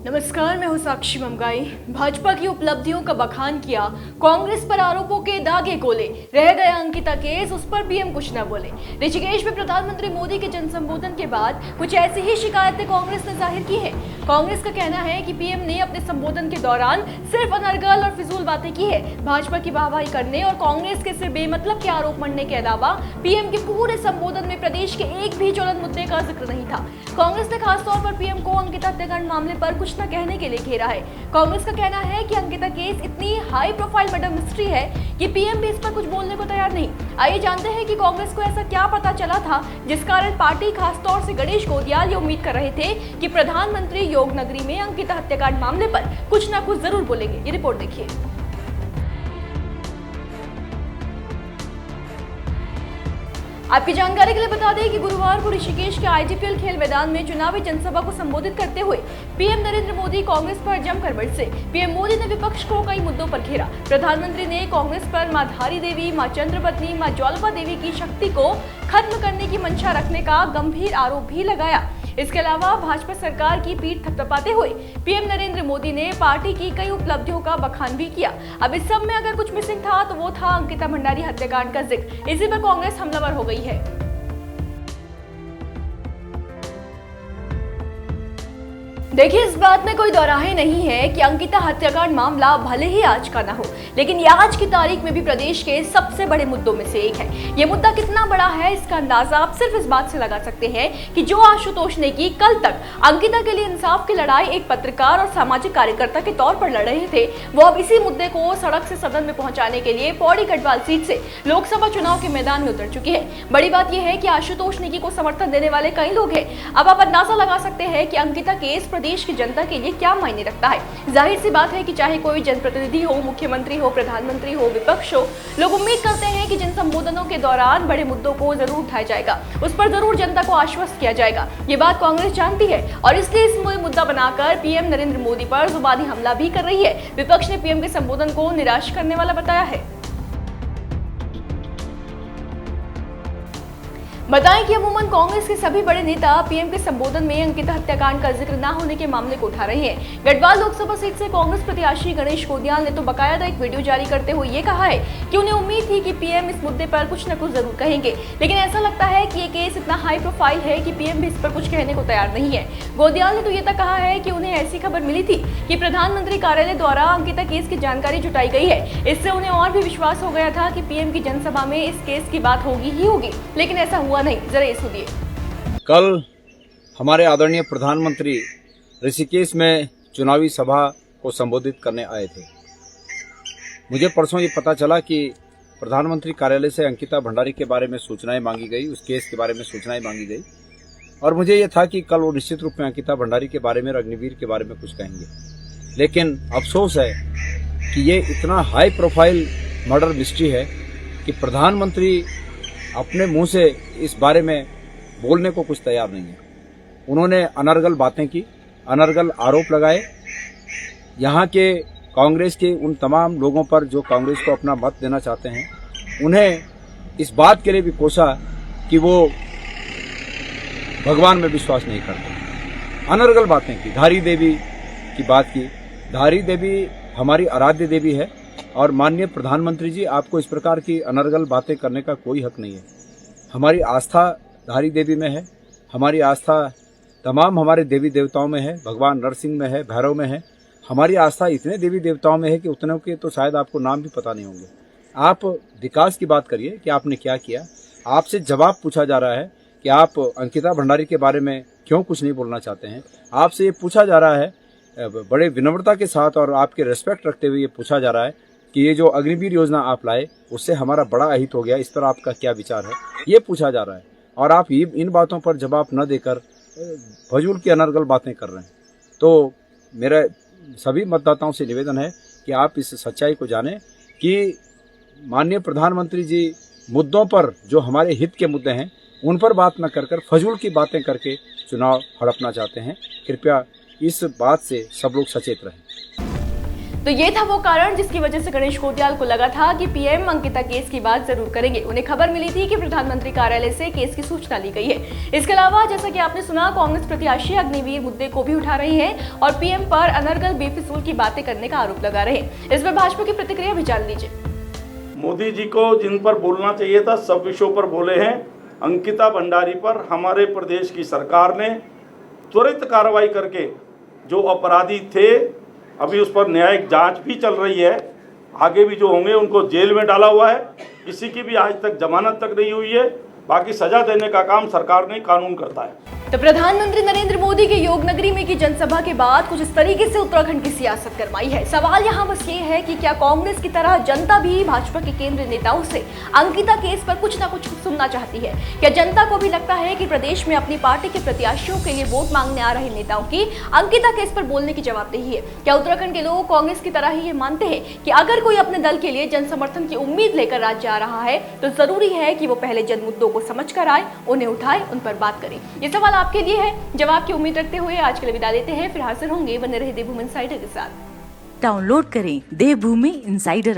नमस्कार, मैं हूं साक्षी ममगाई। भाजपा की उपलब्धियों का बखान किया, कांग्रेस पर आरोपों के दागे खोले, रह गया अंकिता केस, उस पर पीएम कुछ न बोले। ऋषिकेश में प्रधानमंत्री मोदी के जनसंबोधन के बाद कुछ ऐसी ही शिकायतें कांग्रेस ने जाहिर की है। कांग्रेस का कहना है कि पीएम ने अपने संबोधन के दौरान सिर्फ अनर्गल और फिजूल बातें की है। भाजपा की वाहवाही करने और कांग्रेस के सिर्फ बेमतलब के आरोप मढ़ने के अलावा पीएम के पूरे संबोधन में प्रदेश के एक भी ज्वलंत मुद्दे का जिक्र नहीं था। कांग्रेस ने खासतौर पर पीएम को अंकिता हत्याकांड मामले पर कुछ न कहने के लिए घेरा है। कांग्रेस का कहना है कि अंकिता केस इतनी हाई प्रोफाइल मर्डर मिस्ट्री है कि पीएम भी इस पर कुछ बोलने को तैयार नहीं। आइए जानते हैं कि कांग्रेस को ऐसा क्या पता चला था जिस कारण पार्टी खासतौर से गणेश गोदियाल ये उम्मीद कर रहे थे कि प्रधानमंत्री योग नगरी में अंकिता हत्याकांड मामले पर कुछ न कुछ जरूर बोलेंगे। ये रिपोर्ट देखिए। आपकी जानकारी के लिए बता दें कि गुरुवार को ऋषिकेश के आईजीपीएल खेल मैदान में चुनावी जनसभा को संबोधित करते हुए पीएम नरेंद्र मोदी कांग्रेस पर जमकर बरसे। पीएम मोदी ने विपक्ष को कई मुद्दों पर घेरा। प्रधानमंत्री ने कांग्रेस पर मां धारी देवी, मां चंद्रपत्नी, मां ज्वालपा देवी की शक्ति को खत्म करने की मंशा रखने का गंभीर आरोप भी लगाया। इसके अलावा भाजपा सरकार की पीठ थपथपाते हुए पीएम नरेंद्र मोदी ने पार्टी की कई उपलब्धियों का बखान भी किया। अब इस सब में अगर कुछ मिसिंग था तो वो था अंकिता भंडारी हत्याकांड का जिक्र। इसी पर कांग्रेस हमलावर हो गई है। देखिए, इस बात में कोई दोराहे नहीं है कि अंकिता हत्याकांड मामला भले ही आज का ना हो, लेकिन ये आज की तारीख में भी प्रदेश के सबसे बड़े मुद्दों में से एक है। ये मुद्दा कितना बड़ा है इसका अंदाजा आप सिर्फ इस बात से लगा सकते हैं कि जो आशुतोष नेगी कल तक अंकिता के लिए इंसाफ की लड़ाई एक पत्रकार और सामाजिक कार्यकर्ता के तौर पर लड़ रहे थे, वो अब इसी मुद्दे को सड़क से सदन में पहुंचाने के लिए पौड़ी गढ़वाल सीट से लोकसभा चुनाव के मैदान में उतर चुके हैं। बड़ी बात यह है कि आशुतोष नेगी को समर्थन देने वाले कई लोग हैं। अब आप अंदाजा लगा सकते हैं कि अंकिता केस देश की जनता के लिए क्या मायने रखता है। जाहिर सी बात है कि चाहे कोई जनप्रतिनिधि हो, मुख्यमंत्री हो, प्रधानमंत्री हो, विपक्ष हो, लोग उम्मीद करते हैं कि जिन संबोधनों के दौरान बड़े मुद्दों को जरूर उठाया जाएगा, उस पर जरूर जनता को आश्वस्त किया जाएगा। ये बात कांग्रेस जानती है और इसलिए इस मुद्दा बनाकर पीएम नरेंद्र मोदी पर जुबानी हमला भी कर रही है। विपक्ष ने पीएम के संबोधन को निराश करने वाला बताया है। बताएं कि अमूमन कांग्रेस के सभी बड़े नेता पीएम के संबोधन में अंकिता हत्याकांड का जिक्र न होने के मामले को उठा रहे हैं। गढ़वाल लोकसभा सीट से कांग्रेस प्रत्याशी गणेश गोदियाल ने तो बकायदा एक वीडियो जारी करते हुए ये कहा है कि उन्हें उम्मीद थी कि पीएम इस मुद्दे पर कुछ न कुछ जरूर कहेंगे, लेकिन ऐसा लगता है कि ये केस इतना हाई प्रोफाइल है कि पीएम भी इस पर कुछ कहने को तैयार नहीं है। गोदियाल ने तो ये तक कहा है कि उन्हें ऐसी खबर मिली थी कि प्रधानमंत्री कार्यालय द्वारा अंकिता केस की जानकारी जुटाई गई है। इससे उन्हें और भी विश्वास हो गया था कि पीएम की जनसभा में इस केस की बात होगी ही होगी, लेकिन ऐसा हुआ नहीं। जरा ये सुनिए। कल हमारे आदरणीय प्रधानमंत्री ऋषिकेश में चुनावी सभा को संबोधित करने आए थे। मुझे परसों ये पता चला कि प्रधानमंत्री कार्यालय से अंकिता भंडारी के बारे में सूचनाएं मांगी गई, उस केस के बारे में सूचनाएं मांगी गई और मुझे ये था कि कल वो निश्चित रूप में अंकिता भंडारी के बारे में और अग्निवीर के बारे में कुछ कहेंगे। लेकिन अफसोस है कि ये इतना हाई प्रोफाइल मर्डर मिस्ट्री है कि प्रधानमंत्री अपने मुंह से इस बारे में बोलने को कुछ तैयार नहीं है। उन्होंने अनर्गल बातें की, अनर्गल आरोप लगाए। यहाँ के कांग्रेस के उन तमाम लोगों पर जो कांग्रेस को अपना मत देना चाहते हैं, उन्हें इस बात के लिए भी कोसा कि वो भगवान में विश्वास नहीं करते। अनर्गल बातें की, धारी देवी की बात की। धारी देवी हमारी आराध्य देवी है और माननीय प्रधानमंत्री जी, आपको इस प्रकार की अनर्गल बातें करने का कोई हक नहीं है। हमारी आस्था धारी देवी में है, हमारी आस्था तमाम हमारे देवी देवताओं में है, भगवान नरसिंह में है, भैरव में है। हमारी आस्था इतने देवी देवताओं में है कि उतने के तो शायद आपको नाम भी पता नहीं होंगे। आप विकास की बात करिए कि आपने क्या किया। आपसे जवाब पूछा जा रहा है कि आप अंकिता भंडारी के बारे में क्यों कुछ नहीं बोलना चाहते हैं। आपसे ये पूछा जा रहा है बड़े विनम्रता के साथ और आपके रेस्पेक्ट रखते हुए ये पूछा जा रहा है कि ये जो अग्निवीर योजना आप लाए उससे हमारा बड़ा अहित हो गया, इस पर आपका क्या विचार है, ये पूछा जा रहा है। और आप इन बातों पर जवाब न देकर फजूल की अनर्गल बातें कर रहे हैं। तो मेरा सभी मतदाताओं से निवेदन है कि आप इस सच्चाई को जानें कि माननीय प्रधानमंत्री जी मुद्दों पर, जो हमारे हित के मुद्दे हैं, उन पर बात न कर फजूल की बातें करके चुनाव हड़पना चाहते हैं। कृपया इस बात से सब लोग सचेत रहें। तो ये था वो कारण जिसकी वजह से गणेश कोटियाल को लगा था कि पीएम अंकिता केस की बात जरूर करेंगे। उन्हें खबर मिली थी कि प्रधानमंत्री कार्यालय से केस की सूचना ली गई है। इसके अलावा जैसा कि आपने सुना, कांग्रेस प्रत्याशी अग्निवीर मुद्दे को भी उठा रही है और पीएम पर अनर्गल बेफिजूल की बातें करने का आरोप लगा रहे हैं। इस पर भाजपा की प्रतिक्रिया भी जान लीजिए। मोदी जी को जिन पर बोलना चाहिए था सब विषयों पर बोले हैं। अंकिता भंडारी पर हमारे प्रदेश की सरकार ने त्वरित कार्रवाई करके जो अपराधी थे, अभी उस पर न्यायिक जांच भी चल रही है, आगे भी जो होंगे उनको जेल में डाला हुआ है। किसी की भी आज तक जमानत तक नहीं हुई है। बाकी सजा देने का काम सरकार नहीं, कानून करता है। तो प्रधानमंत्री नरेंद्र मोदी के योग नगरी में की जनसभा के बाद कुछ इस तरीके से उत्तराखंड की सियासत गरमाई है। सवाल यहाँ बस ये है कि क्या कांग्रेस की तरह जनता भी भाजपा के केंद्रीय नेताओं से अंकिता केस पर कुछ ना कुछ सुनना चाहती है? क्या जनता को भी लगता है कि प्रदेश में अपनी पार्टी के प्रत्याशियों के लिए वोट मांगने आ रहे नेताओं की अंकिता केस पर बोलने की जवाबदेही है? क्या उत्तराखंड के लोग कांग्रेस की तरह ही ये मानते हैं कि अगर कोई अपने दल के लिए जन समर्थन की उम्मीद लेकर राज्य आ रहा है तो जरूरी है कि वो पहले जन मुद्दों को समझ कर आए, उन्हें उठाए, उन पर बात करें? ये सवाल आपके लिए है। जवाब की उम्मीद रखते हुए आज के लिए विदा लेते हैं। फिर हाजिर होंगे, बने रहे देवभूमि इनसाइडर के साथ। डाउनलोड करें देवभूमि इनसाइडर